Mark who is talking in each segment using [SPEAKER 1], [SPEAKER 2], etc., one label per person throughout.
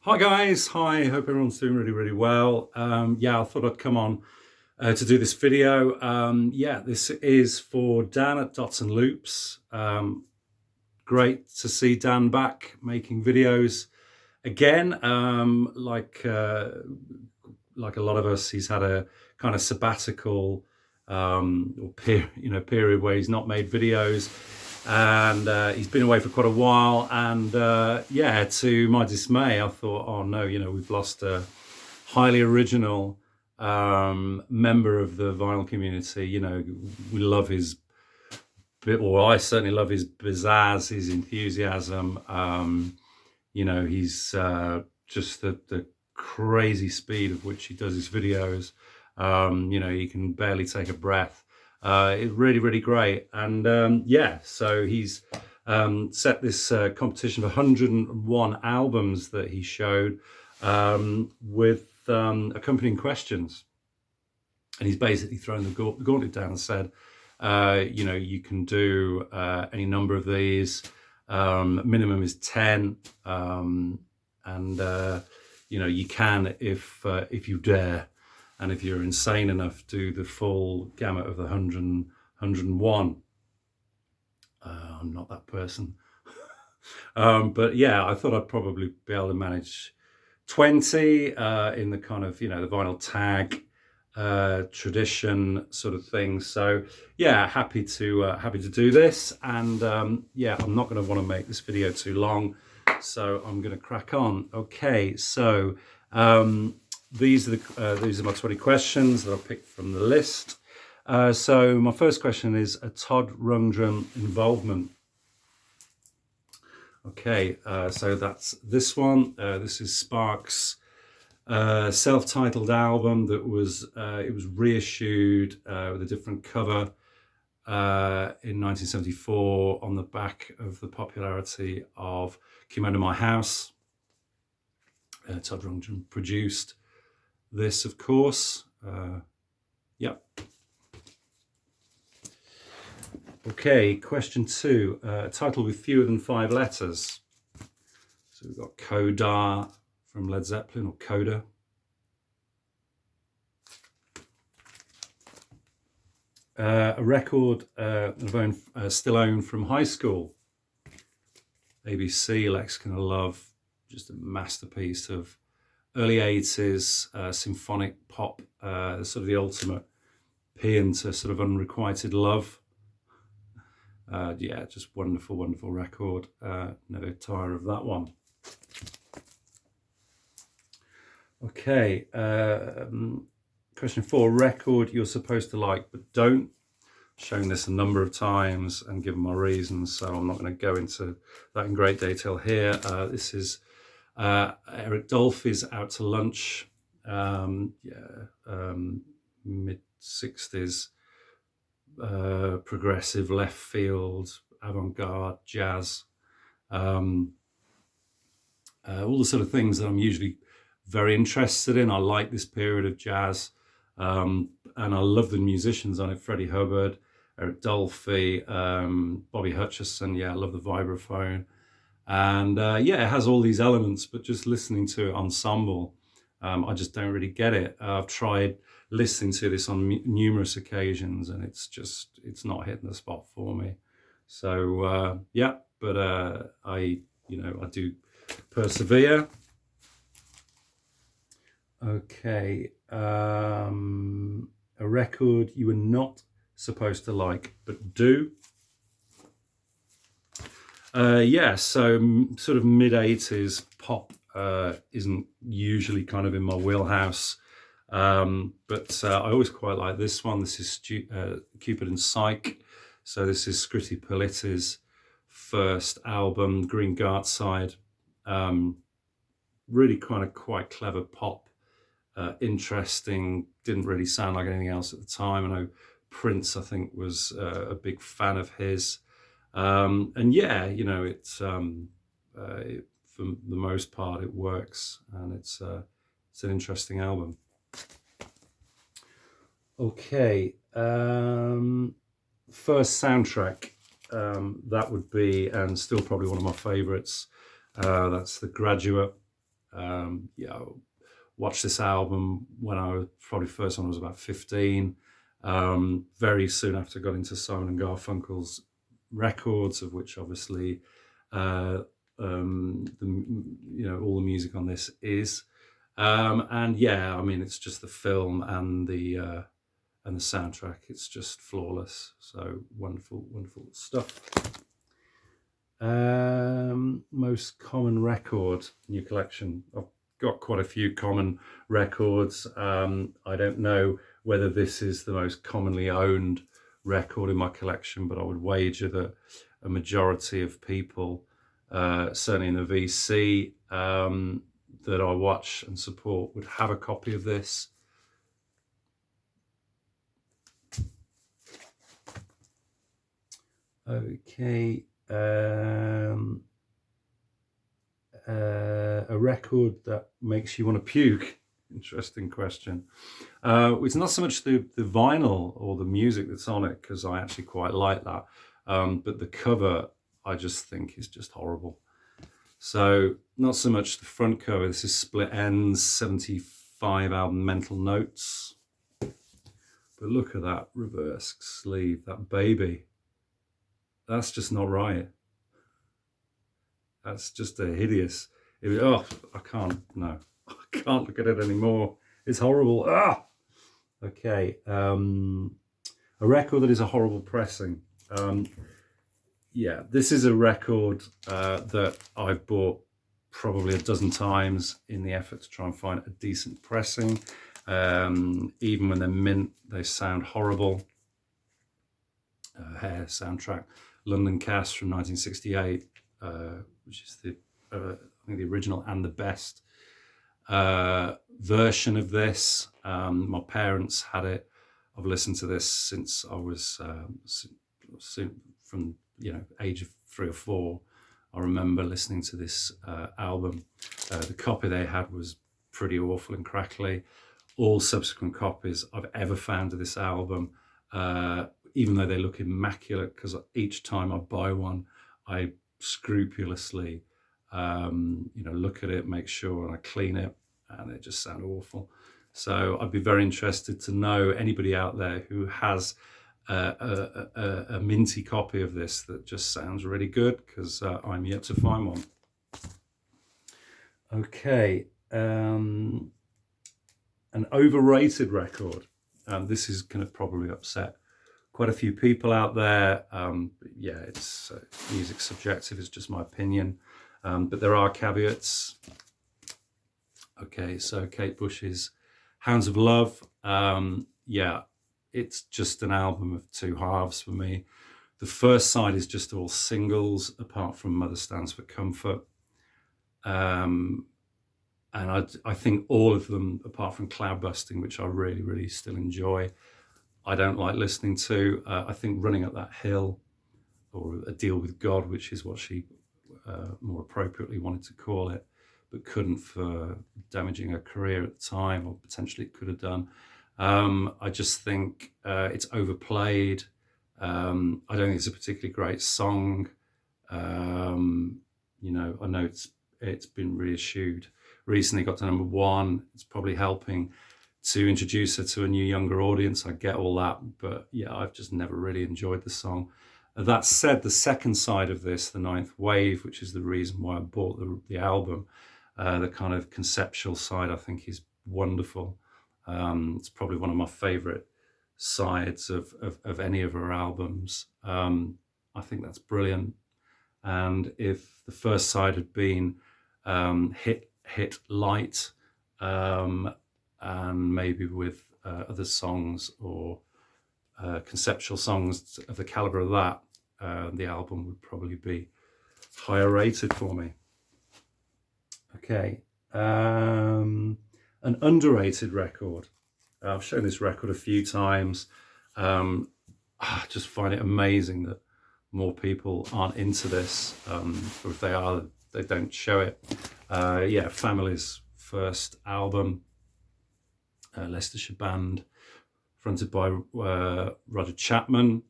[SPEAKER 1] Hi guys, hi, hope everyone's doing really well. Yeah, I thought I'd come on to do this video. Yeah, this is for Dan at Dots and Loops. Great to see Dan back making videos again. Like a lot of us, he's had a kind of sabbatical period where he's not made videos, and he's been away for quite a while. And yeah, to my dismay, I thought, oh no, we've lost a highly original member of the vinyl community. We love his bit, or I certainly love his pizzazz, his enthusiasm. He's just the crazy speed of which he does his videos. You can barely take a breath. It's really great. And yeah, so he's set this competition of 101 albums that he showed with accompanying questions. And he's basically thrown the gauntlet down and said, you can do any number of these. Minimum is 10, and you can if you dare, and if you're insane enough, do the full gamut of the 101. I'm not that person. But yeah, I thought I'd probably be able to manage 20 in the kind of the vinyl tag tradition sort of thing. So yeah, happy to do this. And yeah, I'm not going to want to make this video too long, so I'm going to crack on. Okay, so these are my 20 questions that I picked from the list. So my first question is a Todd Rundgren involvement. Okay, so that's this one. This is Sparks' self-titled album that was it was reissued with a different cover in 1974 on the back of the popularity of Come Under My House. Todd Rundgren produced this, of course. Yep. Okay, question 2. Title with fewer than 5 letters. So we've got Coda from Led Zeppelin, or Coda. A record still owned from high school. ABC, Lexicon of Love, just a masterpiece of early 80s symphonic pop, sort of the ultimate paean to sort of unrequited love. Yeah, just wonderful record. Never tire of that one. Okay, question 4, record you're supposed to like but don't. Shown this a number of times and given my reasons, so I'm not going to go into that in great detail here. This is Eric Dolphy's Out to Lunch, mid-60s, progressive, left field, avant-garde, jazz, all the sort of things that I'm usually very interested in. I like this period of jazz, and I love the musicians on it. Freddie Hubbard, Eric Dolphy, Bobby Hutcherson. Yeah, I love the vibraphone. And yeah, it has all these elements, but just listening to it ensemble, I just don't really get it. I've tried listening to this on numerous occasions, and it's not hitting the spot for me. So yeah, but I do persevere. Okay, a record you were not supposed to like but do. Yeah, so sort of mid-80s pop isn't usually kind of in my wheelhouse, but I always quite like this one. This is Cupid and Psyche. So this is Scritti Politta's first album, Green Gartside. Really kind of quite clever pop, interesting, didn't really sound like anything else at the time. I know Prince, I think, was a big fan of his. And yeah, it's for the most part it works, and it's an interesting album. Okay, first soundtrack, that would be, and still probably one of my favorites, that's The Graduate. Yeah, I watched this album when I was probably first when I was about 15. Very soon after I got into Simon and Garfunkel's records, of which obviously uh, all the music on this is. And yeah, I mean, it's just the film and the soundtrack. It's just flawless. So wonderful, wonderful stuff. Most common record in your collection. I've got quite a few common records. I don't know whether this is the most commonly owned record in my collection, but I would wager that a majority of people, certainly in the VC that I watch and support, would have a copy of this. Okay. A record that makes you want to puke. Interesting question. It's not so much the vinyl or the music that's on it, because I actually quite like that. But the cover, I just think is just horrible. So not so much the front cover. This is Split Enz 75 album Mental Notes. But look at that reverse sleeve, that baby. That's just not right. That's just a hideous. I can't. No, I can't look at it anymore. It's horrible. Okay. A record that is a horrible pressing. Yeah, this is a record that I bought probably a dozen times in the effort to try and find a decent pressing. Even when they're mint, they sound horrible. Hair soundtrack, London Cast from 1968, which is I think the original and the best version of this. My parents had it. I've listened to this since I was from age of 3 or 4. I remember listening to this album. The copy they had was pretty awful and crackly. All subsequent copies I've ever found of this album, even though they look immaculate, because each time I buy one, I scrupulously look at it, make sure, and I clean it, and they just sound awful. So I'd be very interested to know anybody out there who has a minty copy of this that just sounds really good, because I'm yet to find one. Okay, an overrated record. This is going to probably upset quite a few people out there. Yeah, it's music subjective, it's just my opinion. But there are caveats. Okay, so Kate Bush's Hounds of Love. Yeah, it's just an album of two halves for me. The first side is just all singles, apart from Mother Stands for Comfort. And I think all of them, apart from Cloud Busting, which I really, really still enjoy, I don't like listening to. I think Running Up That Hill, or A Deal with God, which is what she more appropriately wanted to call it, but couldn't for damaging her career at the time, or potentially it could have done. I just think it's overplayed. I don't think it's a particularly great song. I know it's been reissued recently, got to number 1. It's probably helping to introduce her to a new younger audience. I get all that, but yeah, I've just never really enjoyed the song. That said, the second side of this, The Ninth Wave, which is the reason why I bought the album, the kind of conceptual side, I think is wonderful. It's probably one of my favorite sides of any of her albums. I think that's brilliant. And if the first side had been hit light, and maybe with other songs or conceptual songs of the caliber of that, the album would probably be higher rated for me. Okay, an underrated record. I've shown this record a few times. I just find it amazing that more people aren't into this, or if they are, they don't show it. Yeah, Family's first album, Leicestershire band, fronted by Roger Chapman.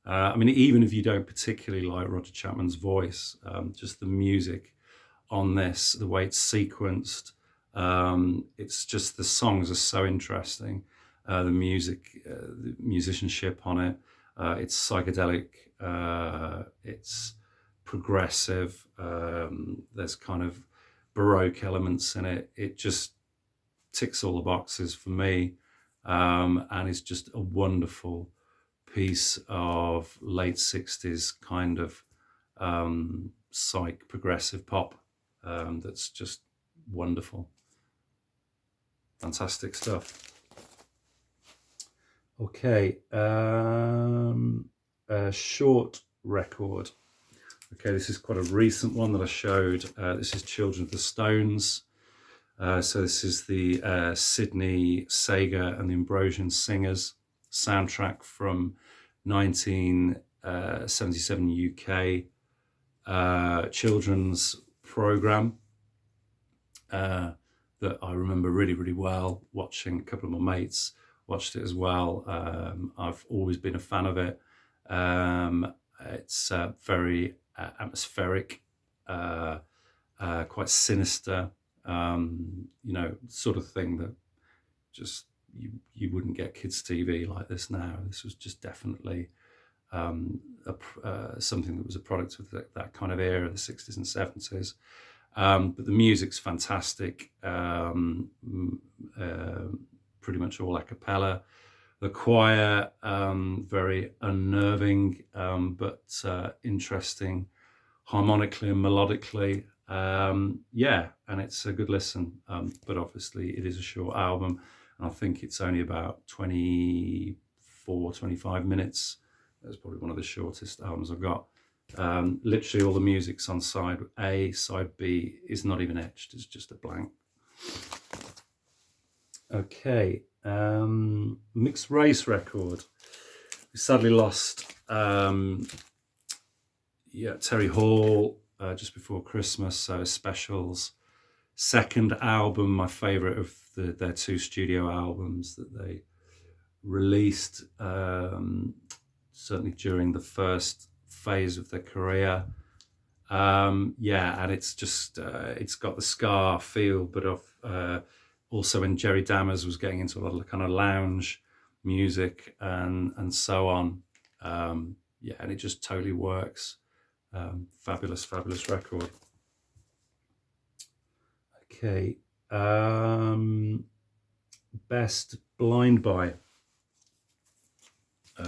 [SPEAKER 1] I mean, even if you don't particularly like Roger Chapman's voice, just the music on this, the way it's sequenced. It's just the songs are so interesting. The music, the musicianship on it. It's psychedelic. It's progressive. There's kind of Baroque elements in it. It just ticks all the boxes for me, and it's just a wonderful piece of late 60s kind of psych progressive pop that's just wonderful. Fantastic stuff. Okay, a short record. Okay, this is quite a recent one that I showed. This is Children of the Stones. So this is the Sydney Sager and the Ambrosian Singers soundtrack from 1977 UK children's program that I remember really, really well. Watching, a couple of my mates watched it as well. I've always been a fan of it. It's very atmospheric, quite sinister, sort of thing that just you wouldn't get kids TV like this now. This was just definitely something that was a product of that kind of era, the 60s and 70s. But the music's fantastic, pretty much all a cappella. The choir, very unnerving, but interesting harmonically and melodically. And it's a good listen, but obviously it is a short album, and I think it's only about 25 minutes. That's probably one of the shortest albums I've got. Literally all the music's on side A. Side B is not even etched, it's just a blank. Okay, mixed race record. We sadly lost Terry Hall just before Christmas, so Specials' second album, my favourite of their two studio albums that they released, certainly during the first phase of their career. And it's just it's got the ska feel, but of also when Jerry Dammers was getting into a lot of kind of lounge music and so on. And it just totally works. Fabulous record. Okay, best blind buy.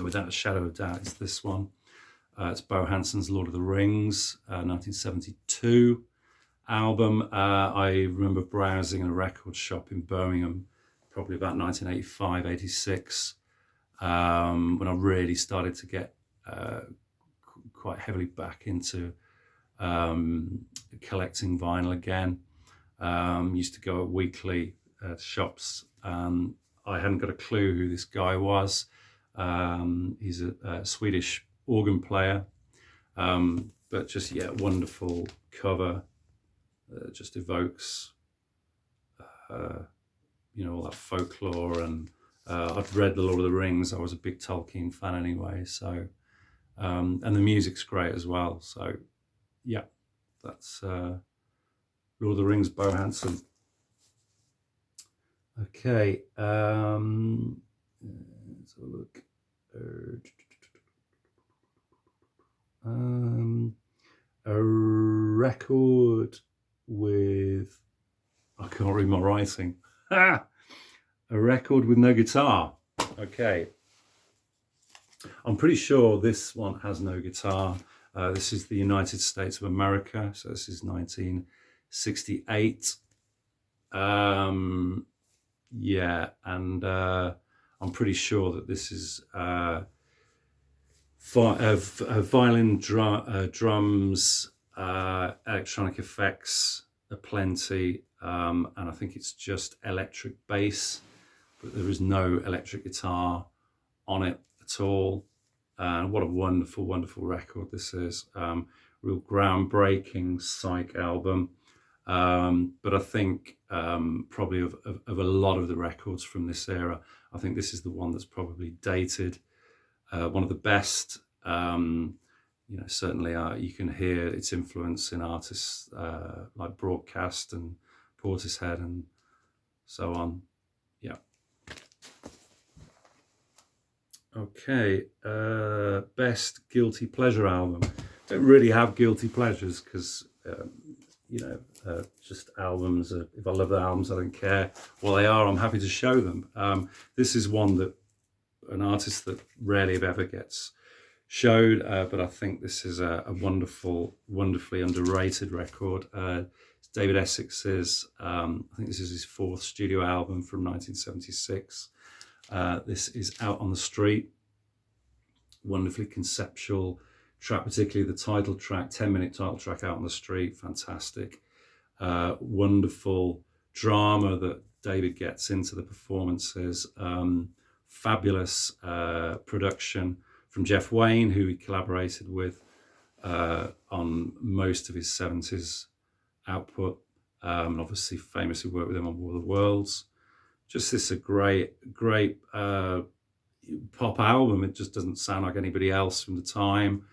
[SPEAKER 1] Without a shadow of doubt, it's this one. It's Bo Hansen's Lord of the Rings, 1972 album. I remember browsing in a record shop in Birmingham, probably about 1985, 86, when I really started to get quite heavily back into collecting vinyl again. Used to go weekly at shops. I hadn't got a clue who this guy was. He's a Swedish organ player, but just wonderful cover. Just evokes all that folklore, and I'd read The Lord of the Rings. I was a big Tolkien fan anyway, so and the music's great as well. So that's Lord of the Rings, Bo Hansen. Okay, let's have a look. A record with, I can't read my writing. A record with no guitar. Okay. I'm pretty sure this one has no guitar. This is the United States of America. So this is 1968. And I'm pretty sure that this is violin, drums, electronic effects aplenty, and I think it's just electric bass, but there is no electric guitar on it at all. And what a wonderful record this is. Real groundbreaking psych album. But I think probably of a lot of the records from this era, I think this is the one that's probably dated. One of the best you know, certainly you can hear its influence in artists like Broadcast and Portishead and so on. Yeah. Okay, best guilty pleasure album. Don't really have guilty pleasures because you know, just albums. If I love the albums, I don't care what they are. I'm happy to show them. This is one that an artist that rarely if ever gets showed, but I think this is a wonderfully underrated record. It's David Essex's. I think this is his 4th studio album from 1976. This is Out on the Street. Wonderfully conceptual track, particularly the title track, 10-minute title track, Out on the Street. Fantastic. Wonderful drama that David gets into the performances. Fabulous production from Jeff Wayne, who he collaborated with on most of his 70s output. And obviously famously worked with him on War of the Worlds. Just this a great pop album. It just doesn't sound like anybody else from the time.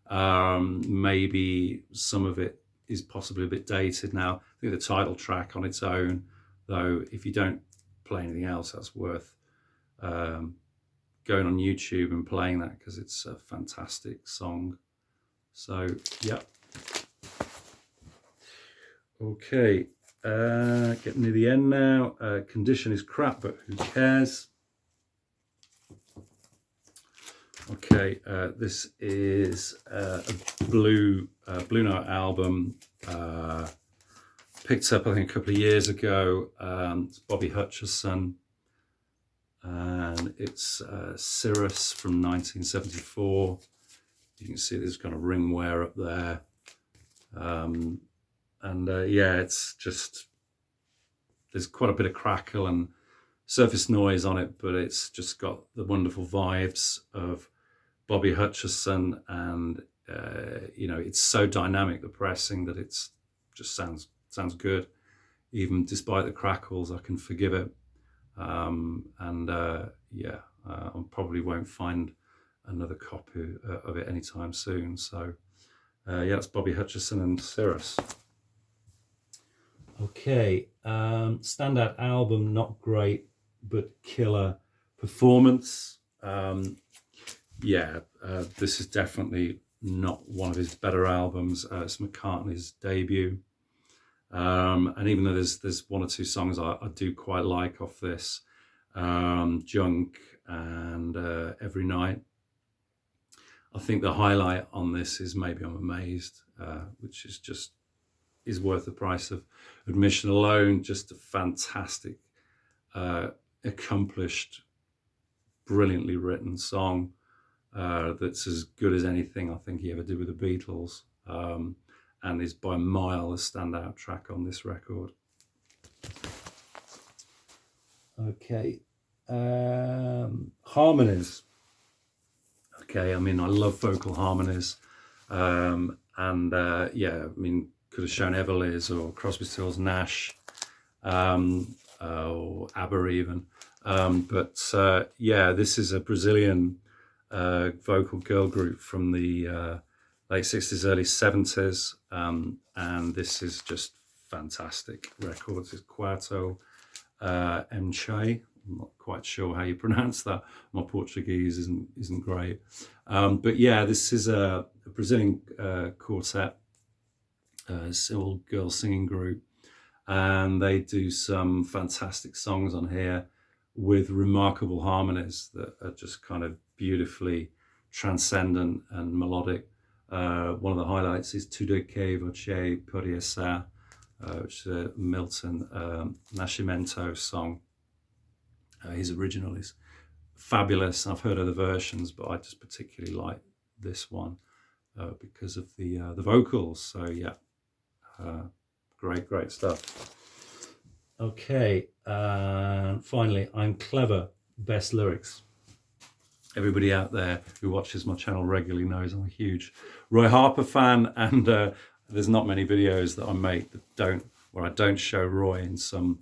[SPEAKER 1] Maybe some of it is possibly a bit dated now. I think the title track on its own, though, if you don't play anything else, that's worth going on YouTube and playing that, because it's a fantastic song. So yeah. Okay, getting near the end now. Condition is crap, but who cares? Okay, this is a Blue Note album, picked up I think a couple of years ago. It's Bobby Hutcherson, and it's Cirrus from 1974. You can see there's kind of ring wear up there, yeah, it's just, there's quite a bit of crackle and surface noise on it, but it's just got the wonderful vibes of Bobby Hutcherson, and you know, it's so dynamic, the pressing, that it's just sounds good. Even despite the crackles, I can forgive it. Yeah, I probably won't find another copy of it anytime soon. So yeah, it's Bobby Hutcherson and Cirrus. Okay, standout album, not great, but killer performance. Yeah, this is definitely not one of his better albums. It's McCartney's debut. And even though there's one or two songs I do quite like off this, Junk and Every Night, I think the highlight on this is Maybe I'm Amazed, which is worth the price of admission alone. Just a fantastic, accomplished, brilliantly written song that's as good as anything I think he ever did with the Beatles, and is by a mile the standout track on this record. Okay, harmonies. Okay, I mean, I love vocal harmonies, yeah, I mean, could have shown Everly's or Crosby, Stills, Nash, or ABBA even. Yeah, this is a Brazilian vocal girl group from the late 60s, early 70s, and this is just fantastic records. It's Quarto Mche. I'm not quite sure how you pronounce that. My Portuguese isn't great, but yeah, this is a Brazilian quartet, all girl singing group, and they do some fantastic songs on here with remarkable harmonies that are just kind of beautifully transcendent and melodic. One of the highlights is Tudo que você podia ser, which is a Milton Nascimento song. His original is fabulous. I've heard other versions, but I just particularly like this one because of the vocals. So yeah, great stuff. Okay, finally, I'm Clever, best lyrics. Everybody out there who watches my channel regularly knows I'm a huge Roy Harper fan, and there's not many videos that I make that I don't show Roy in some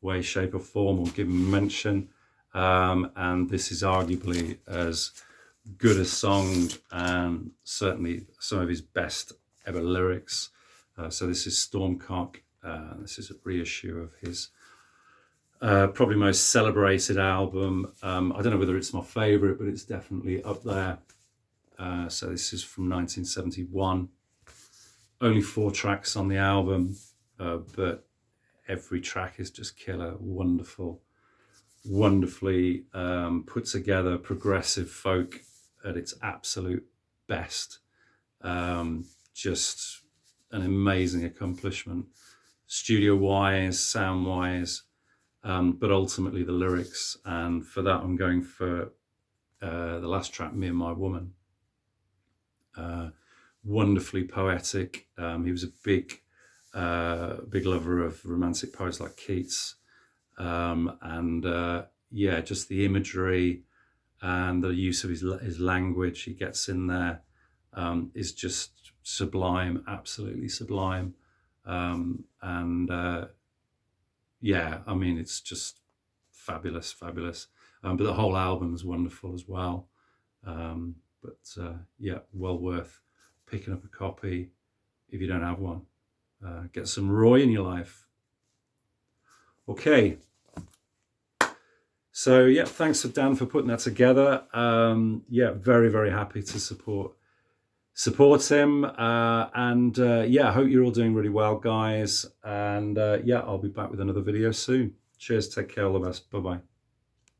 [SPEAKER 1] way, shape or form, or give him a mention. And this is arguably as good a song, and certainly some of his best ever lyrics. So this is Stormcock. This is a reissue of his probably most celebrated album. I don't know whether it's my favorite, but it's definitely up there. So this is from 1971. Only 4 tracks on the album, but every track is just killer. Wonderful, wonderfully put together progressive folk at its absolute best. Just an amazing accomplishment, studio wise, sound wise, but ultimately the lyrics. And for that, I'm going for the last track, Me and My Woman. Wonderfully poetic. He was a big lover of romantic poets like Keats, and yeah, just the imagery and the use of his language he gets in there is just sublime, absolutely sublime. And yeah, I mean, it's just fabulous, fabulous. But the whole album is wonderful as well. But yeah, well worth picking up a copy if you don't have one. Get some Roy in your life. Okay. So yeah, thanks to Dan for putting that together. Yeah, very, very happy to support him. And yeah, I hope you're all doing really well, guys. And yeah, I'll be back with another video soon. Cheers, take care, all the best. Bye-bye.